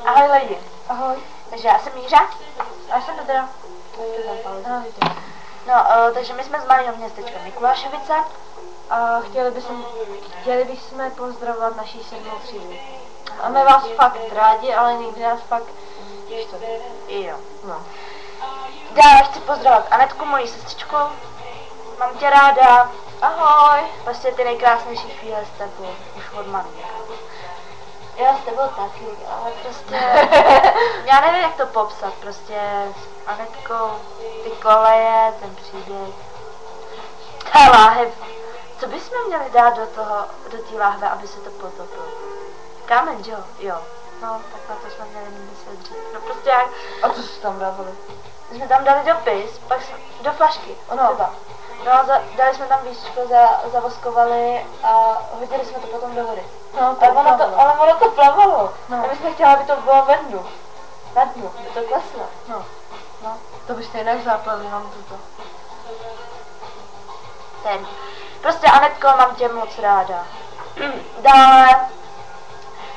Ahoj lidi. Ahoj. Takže já jsem Míša. Já jsem Petra. Takže my jsme z malého městečka Mikulášovice. A chtěli bychom pozdravovat naší 7. třídu. Máme vás fakt rádi, ale někdy nás fakt štve. Jo. No. Dále chci pozdravovat Anetku, moji sestřičku. Mám tě ráda. Ahoj. Prostě ty nejkrásnější chvíle s tebou. Už od maminka. Já s tebou taky, ale prostě... já nevím, jak to popsat. Prostě s Anetkou, ty koleje, ten příběh. Ta láhev. Co bychom měli dát do té láhve, aby se to potopilo? Kámen, jo? Jo. No, tak na to jsme měli myslet dřív. No prostě jak... A co jsi tam dávali? My jsme tam dali dopis, pak jsme, do flašky, No. třeba. No a dali jsme tam víčko, zavoskovali a hodili jsme to potom do vody. No, Ale ono to plavalo. No. A my jsme chtěli, aby to bylo ve dnu. Na dnu, aby to kleslo. No. No. To byste jinak záplavili nám tuto. Ten. Prostě Anetko, mám tě moc ráda. Dále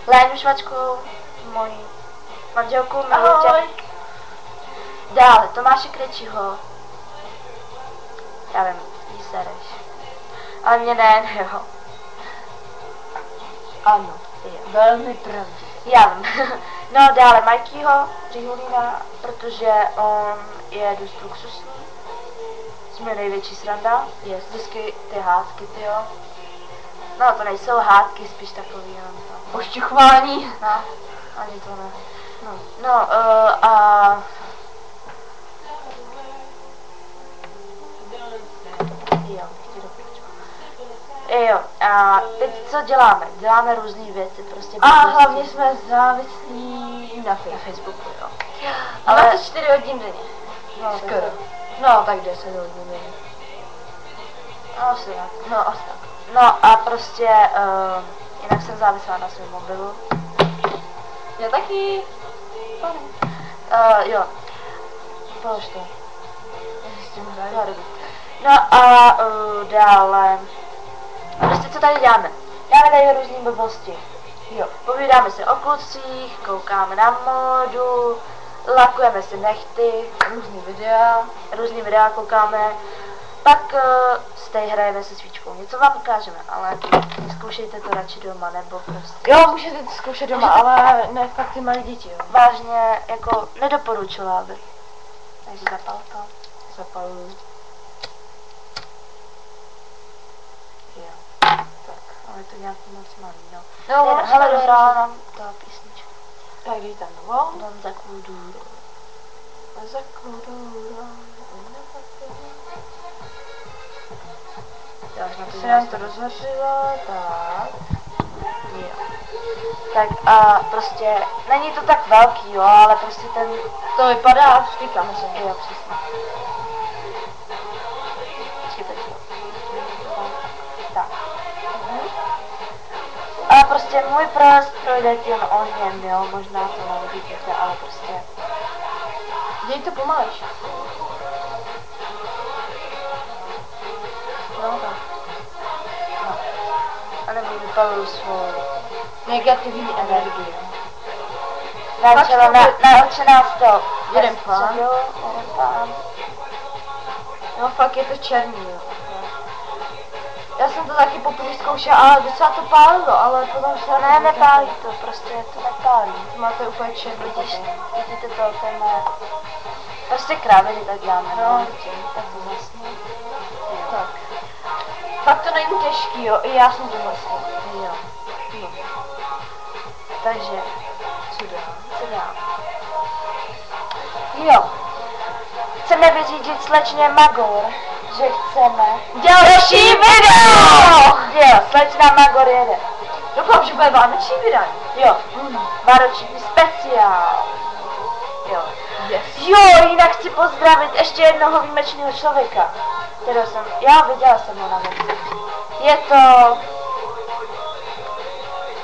Léňu Švačku, moji manželku, miluji tě. Ahoj. Dále Tomáše Krejčího. Já vím, jí sereš. Ale mě ne, jo. Ano. Jo. Velmi pravdě. Já vím. No dále Mikeyho Řihulína, protože on je dost luxusní. Jsme největší sranda. Je vždycky ty hádky, tyjo. No to nejsou hádky, spíš takový jenom tam. Pošťuchování. No, ani to ne. No, a... Jo, a teď co děláme? Děláme různé věci, prostě. A hlavně jsme závislí na Facebooku, jo. Ale- 24 hodin denně. No, Skoro. No, tak 10 hodin denně. No, asi tak. No, asi tak. No a prostě, jinak jsem závislá na svém mobilu. Já taky. Jo. Polož to. Já s tím To hraju. je dobrý. No a dále. Prostě co tady děláme? Děláme tady různý blbosti. Jo. Povídáme se o klucích, koukáme na módu, lakujeme si nechty, různý videa koukáme. Pak si tady hrajeme se svíčkou. Něco vám ukážeme, ale zkoušejte to radši doma, nebo prostě. Jo, můžete to zkoušet doma, ale ne fakt ty malé děti, jo. Vážně, jako nedoporučila by. Takže zapal to. Zapaluju. Jo. Tak. Ale to nějaký moc malý, no. No, Hele, dohrála nám ta písnička. tak dej tam novou. Dám za kůdůru. Za kudura. Já už na to Se nám to rozhořilo, tak. Jo. Tak a prostě, není to tak velký, jo, ale prostě ten, To vypadá, stýkáme se. jo, přesně. Počkej, počkej. Tak. Ale prostě můj prst projde tím ohněm, jo, možná to nevidíte, ale prostě. Děj to pomalejš. No tak. No. A nebo vypaluju svou Negativní energii. Načela naučí nás to. Jeden pán. Jeden pán. No fakt je to černý, jo. Já jsem to taky poprvé zkoušela, ale docela to pálilo, ale potom se Ne, nepálí to, prostě to nepálí. To máte úplně černý. Vidíte to, ten prostě kráviny tak děláme, No. tak to vlastně. Tak. Fakt to není těžký, jo, i já jsem to vlastně. Jo. No. Takže, Co dál? co dál? Jo. Chceme vyřídit slečně Magor, že chceme Další video! Jo, slečna Magor jede. Doufám, že bude vánoční vydání. Jo. Vánoční speciál. Jo. Yes. Jo, jinak chci pozdravit ještě jednoho výjimečného člověka, kterého jsem, já viděla jsem ho na webu. Je to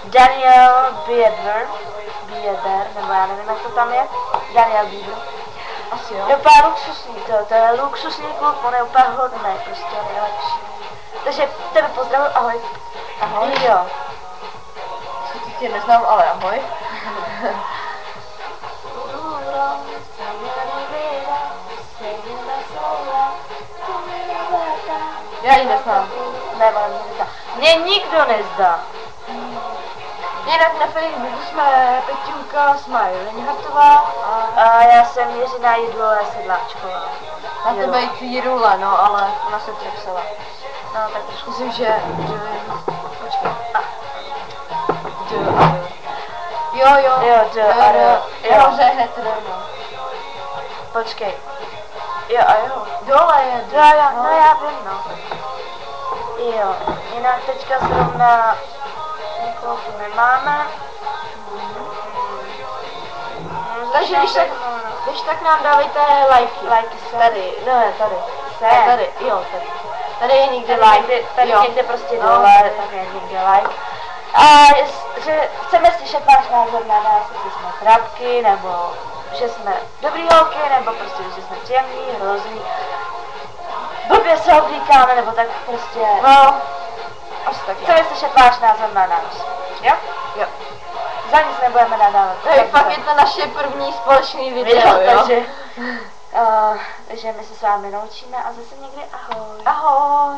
Daniel Bieber, nebo já nevím, jak to tam je, Daniel Bieber. Asi jo. Je úplně luxusní, to je luxusní kluk, on je úplně hodný, prostě nejlepší. Takže tebe pozdravuji, ahoj. Ahoj. Jo. Sice tě neznám, ale ahoj. mě nikdo nezdá. Jinak na Facebooku jsme Peťulka Smile Lenhartová A já jsem Jiřina Jidlová Sedláčková. a to být Jirula, no, ale ona se přepsala. No, tak trošku. Myslím, že počkej. Jo, Jo, hned rovno. počkej. Jo a jo. Dole je. No já vím, no. Jo, jinak teďka zrovna nikoho tu nemáme. Takže když tak nám dávejte lajky. Lajky se. Tady, ne, tady. Se. Tady, jo, tady. Tady je někde Tady like. tady Jo. někde prostě No, dole, tady. tak je někde like. A že chceme slyšet váš názor na nás, jestli jsme trapky, nebo že jsme dobrý holky, nebo prostě, že jsme příjemný, hrozný. Blbě se oblíkáme, nebo tak prostě. No, asi tak. Chceme slyšet váš názor na nás. Jo? Jo. Za nic nebudeme nadávat. Fakt je to naše první společný video, jo? Takže my se s vámi loučíme a zase někdy ahoj. Ahoj.